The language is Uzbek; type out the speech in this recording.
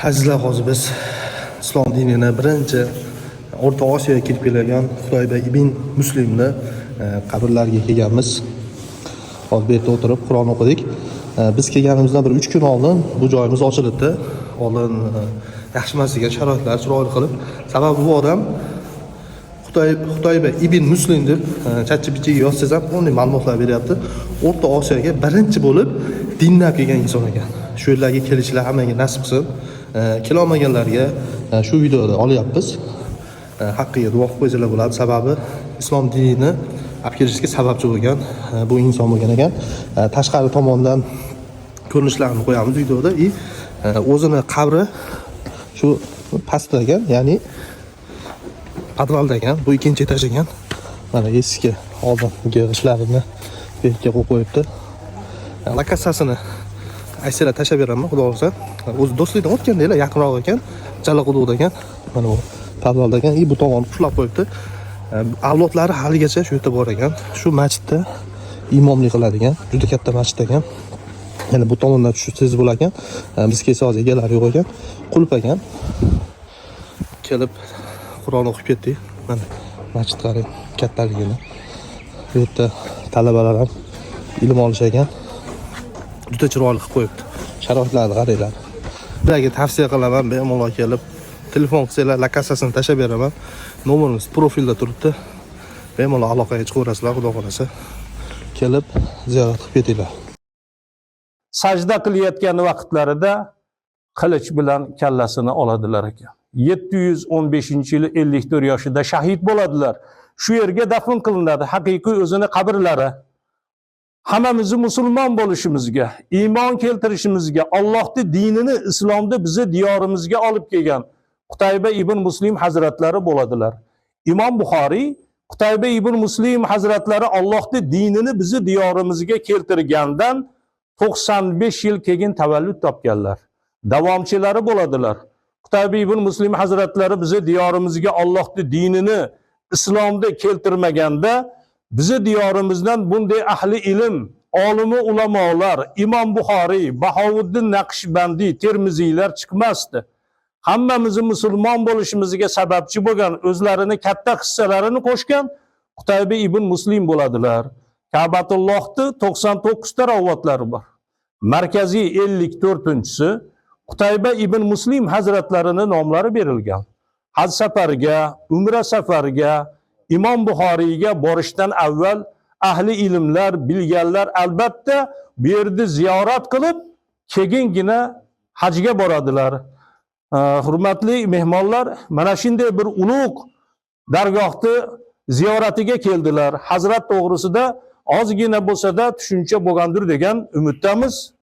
Azizlar, hozir biz islom dinini birinchi O'rta Osiyoga kirib kelgan Xitoyba ibn Muslimni qabrlariga kelganmiz. Hozir bu yerda o'tirib Qur'on o'qidik. Biz kelganimizdan bir 3 kun oldin bu joyimiz ochildi. Oldin yaxshi emas ekan, sharoitlar chiroyli qilib. Sababi bu odam Xitoyba ibn Muslim deb ChatGPTga yozsangiz ham unday ma'lumotlar beryapti. O'rta Osiyoga birinchi bo'lib dinlab kelgan inson ekan. Shu yerlarga kelishlar hammaga nasib qilsin. Kelolmaganlarga shu videoda olyapmiz. Haqqiga duo qilib qo'ysanglar bo'ladi. Sababi islom dinini olib kelishga sababchi bo'lgan bu inson bo'lgan ekan. Tashqari tomondan ko'rinishlarini qo'yamiz videoda. O'zini qabri shu pastda ekan, ya'ni podvalda ekan. Bu ikkinchi etaj ekan. Mana eski oldingi ishlarini bu yerga qo'yib qo'yibdi. Lokatsiyasini aysanglar tashlab beraman, xudo xohlasa. O'zi do'stlikdan o'tganda yaqinroq ekan, Jalaquduqda ekan. Mana bu podvalda ekan. Bu tomonni qulab qo'yibdi. Avlodlari haligacha shu yerda bor ekan. Shu masjidda imomlik qiladigan, juda katta masjid ekan. Yana bu tomondan tushsangiz bo'lar ekan. Biz kelsa hozir egalari yo'q ekan. Qulf ekan. Kelib Qur'on o'qib ketdik. Mana masjid qarang, kattaligini. Bu yerda talabalar ham ilm olishgan. Juda chiroyli qilib qo'yibdi. Sharoitlarni qaranglar. Sizlarga tavsiya qilaman, bemalol kelib telefon qilsanglar lokatsiyasini tashlab beraman. Nomerimiz profilda turibdi. Bemalol aloqaga chiqaverasizlar, xudo xolasa. Kelib ziyorat qilib ketinglar. Sajda qilayotgan vaqtlarida qilich bilan kallasini oladilar ekan. 715-yili 54 yoshida shahid bo'ladilar. Shu yerga dafn qilinadi. Haqiqiy o'zini qabrlari. Hammamizni musulmon bo'lishimizga, iymon keltirishimizga, Allohning dinini, islomni bizni diyorimizga olib kelgan Qutayba ibn Muslim hazratlari bo'ladilar. Imom Buxoriy Qutayba ibn Muslim hazratlari Allohning dinini bizni diyorimizga keltirgandan 95 yil keyin tavallud topganlar. Davomchilari bo'ladilar. Qutayba ibn Muslim hazratlari bizni diyorimizga Allohning dinini, islomni keltirmaganda bizi diyorimizdan bunday ahli ilm, olimi ulamolar, Imom Buxoriy, Bahovuddin Naqshbandiy, Termiziylar chiqmasdi. Hammamizni musulmon bo'lishimizga sababchi bo'lgan, o'zlarini katta hissalarini qo'shgan Qutayba ibn Muslim bo'ladilar. Ka'batullohda 99 ta ravotlari bor. Markaziy 54-si Qutayba ibn Muslim hazratlarining nomlari berilgan. Haj safariga, umra safariga, Imom Buxoriyga borishdan avval ahli ilmlar, bilganlar albatta bu yerda ziyorat qilib, keyingina hajga boradilar. Hurmatli mehmonlar, mana shunday bir ulug' dargohni ziyoratiga keldilar. Hazrat to'g'risida ozgina bo'lsa-da tushuncha bo'lgandir degan umiddamiz.